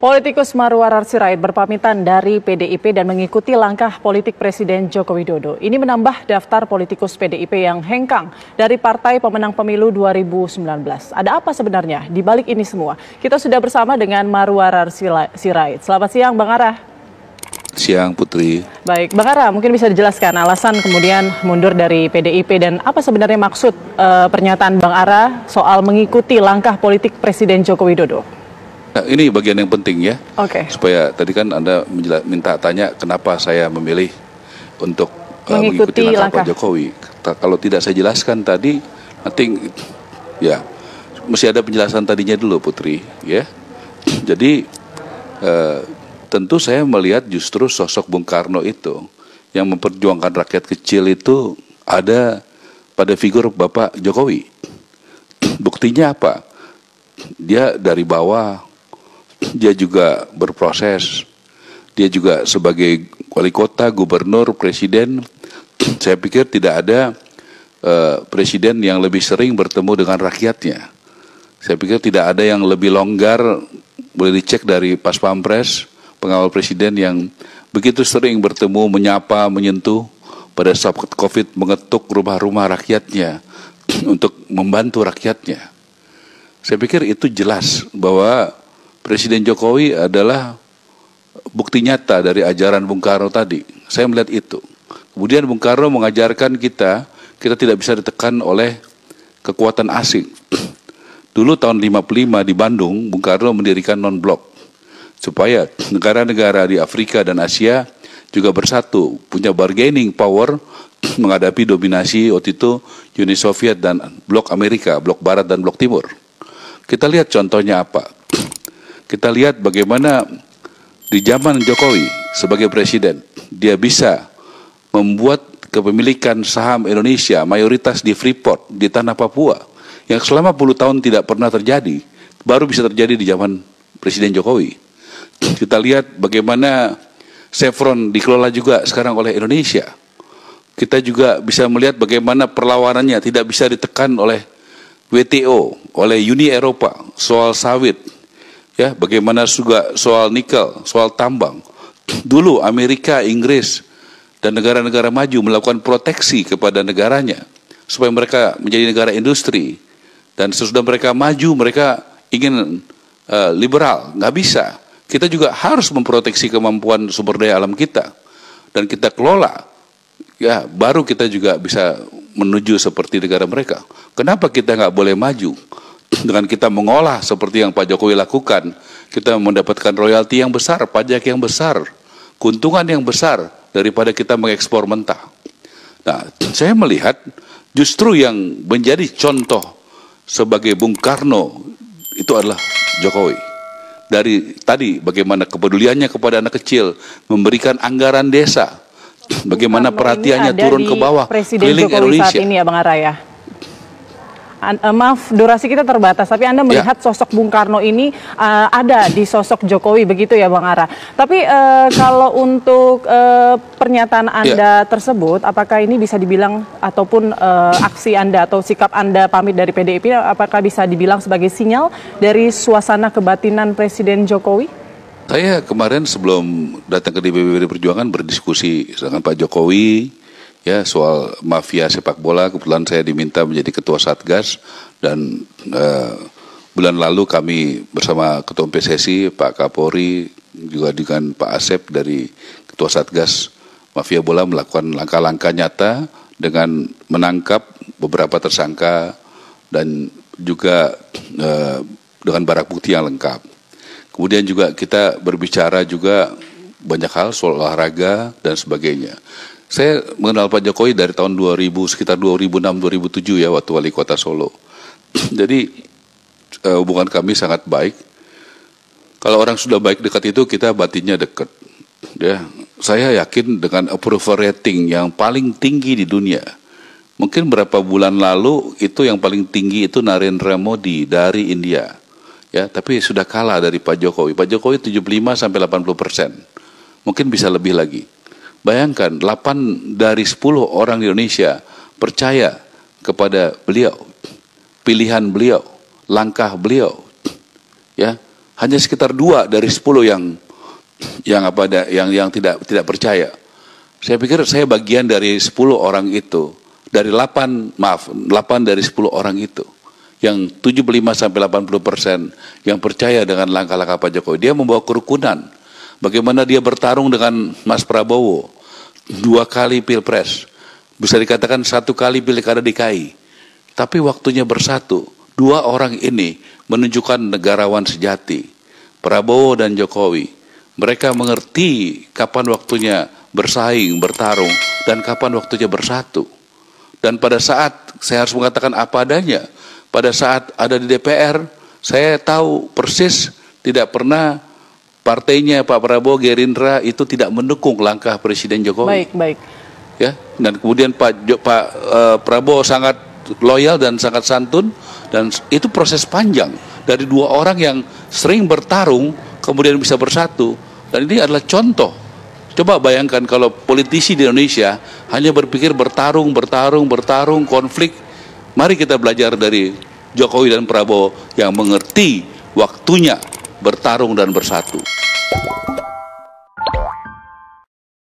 Politikus Marwarar Sirait berpamitan dari PDIP dan mengikuti langkah politik Presiden Joko Widodo. Ini menambah daftar politikus PDIP yang hengkang dari Partai Pemenang Pemilu 2019. Ada apa sebenarnya di balik ini semua? Kita sudah bersama dengan Marwarar Sirait. Selamat siang, Bang Ara. Siang, Putri. Baik, Bang Ara, mungkin bisa dijelaskan alasan kemudian mundur dari PDIP dan apa sebenarnya maksud pernyataan Bang Ara soal mengikuti langkah politik Presiden Joko Widodo? Nah, ini bagian yang penting ya. Oke. Supaya tadi kan Anda minta tanya kenapa saya memilih untuk mengikuti langkah Pak Jokowi. Kalau tidak saya jelaskan tadi, nanti ya mesti ada penjelasan tadinya dulu, Putri. Ya. Jadi tentu saya melihat justru sosok Bung Karno itu yang memperjuangkan rakyat kecil itu ada pada figur Bapak Jokowi. Buktinya apa? Dia dari bawah. Dia juga berproses, dia juga sebagai wali kota, gubernur, presiden. Saya pikir tidak ada presiden yang lebih sering bertemu dengan rakyatnya. Saya pikir tidak ada yang lebih longgar, boleh dicek dari Pas Pampres, pengawal presiden yang begitu sering bertemu, menyapa, menyentuh pada saat COVID, mengetuk rumah-rumah rakyatnya untuk membantu rakyatnya. Saya pikir itu jelas bahwa Presiden Jokowi adalah bukti nyata dari ajaran Bung Karno tadi. Saya melihat itu. Kemudian Bung Karno mengajarkan kita tidak bisa ditekan oleh kekuatan asing. Dulu tahun 55 di Bandung, Bung Karno mendirikan non-blok. Supaya negara-negara di Afrika dan Asia juga bersatu, punya bargaining power menghadapi dominasi waktu itu Uni Soviet dan blok Amerika, blok Barat dan blok Timur. Kita lihat contohnya apa. Kita lihat bagaimana di zaman Jokowi sebagai presiden, dia bisa membuat kepemilikan saham Indonesia mayoritas di Freeport, di tanah Papua, yang selama puluh tahun tidak pernah terjadi, baru bisa terjadi di zaman Presiden Jokowi. Kita lihat bagaimana Chevron dikelola juga sekarang oleh Indonesia. Kita juga bisa melihat bagaimana perlawanannya tidak bisa ditekan oleh WTO, oleh Uni Eropa, soal sawit. Ya, bagaimana juga soal nikel, soal tambang. Dulu Amerika, Inggris, dan negara-negara maju melakukan proteksi kepada negaranya supaya mereka menjadi negara industri. Dan sesudah mereka maju, mereka ingin liberal, nggak bisa. Kita juga harus memproteksi kemampuan sumber daya alam kita dan kita kelola. Ya, baru kita juga bisa menuju seperti negara mereka. Kenapa kita nggak boleh maju? Dengan kita mengolah seperti yang Pak Jokowi lakukan, kita mendapatkan royalti yang besar, pajak yang besar, keuntungan yang besar daripada kita mengekspor mentah. Nah, saya melihat justru yang menjadi contoh sebagai Bung Karno itu adalah Jokowi. Dari tadi bagaimana kepeduliannya kepada anak kecil, memberikan anggaran desa, bagaimana perhatiannya turun ke bawah, keliling Indonesia. Saat ini ya Bang Ara ya. Maaf, durasi kita terbatas, tapi Anda melihat sosok Bung Karno ini ada di sosok Jokowi, begitu ya Bang Ara. Tapi kalau untuk pernyataan Anda tersebut, apakah ini bisa dibilang, ataupun aksi Anda atau sikap Anda pamit dari PDIP, apakah bisa dibilang sebagai sinyal dari suasana kebatinan Presiden Jokowi? Saya kemarin sebelum datang ke DPP Perjuangan berdiskusi dengan Pak Jokowi, ya, soal mafia sepak bola. Kebetulan saya diminta menjadi ketua Satgas dan bulan lalu kami bersama ketua PSSI, Pak Kapolri, juga dengan Pak Asep dari ketua Satgas mafia bola melakukan langkah-langkah nyata dengan menangkap beberapa tersangka dan juga dengan barang bukti yang lengkap. Kemudian juga kita berbicara juga banyak hal soal olahraga dan sebagainya. Saya mengenal Pak Jokowi dari tahun 2000, sekitar 2006-2007 ya, waktu wali kota Solo. Jadi hubungan kami sangat baik. Kalau orang sudah baik dekat itu, kita batinnya dekat. Ya, saya yakin dengan approval rating yang paling tinggi di dunia. Mungkin berapa bulan lalu itu yang paling tinggi itu Narendra Modi dari India. Ya, tapi sudah kalah dari Pak Jokowi. Pak Jokowi 75-80%. Mungkin bisa lebih lagi. Bayangkan 8 dari 10 orang di Indonesia percaya kepada beliau, pilihan beliau, langkah beliau. Ya, hanya sekitar 2 dari 10 yang tidak percaya. Saya pikir saya bagian dari 10 orang itu, dari 8 dari 10 orang itu, yang 75-80% yang percaya dengan langkah-langkah Pak Jokowi. Dia membawa kerukunan. Bagaimana dia bertarung dengan Mas Prabowo 2 kali pilpres, bisa dikatakan 1 kali pilkada DKI, tapi waktunya bersatu. 2 orang ini menunjukkan negarawan sejati, Prabowo dan Jokowi. Mereka mengerti kapan waktunya bersaing, bertarung, dan kapan waktunya bersatu. Dan pada saat saya harus mengatakan apa adanya, pada saat ada di DPR, saya tahu persis tidak pernah partainya Pak Prabowo, Gerindra itu tidak mendukung langkah Presiden Jokowi. Baik. Ya, dan kemudian Pak Prabowo sangat loyal dan sangat santun, dan itu proses panjang dari 2 orang yang sering bertarung kemudian bisa bersatu. Dan ini adalah contoh. Coba bayangkan kalau politisi di Indonesia hanya berpikir bertarung, konflik. Mari kita belajar dari Jokowi dan Prabowo yang mengerti waktunya bertarung dan bersatu.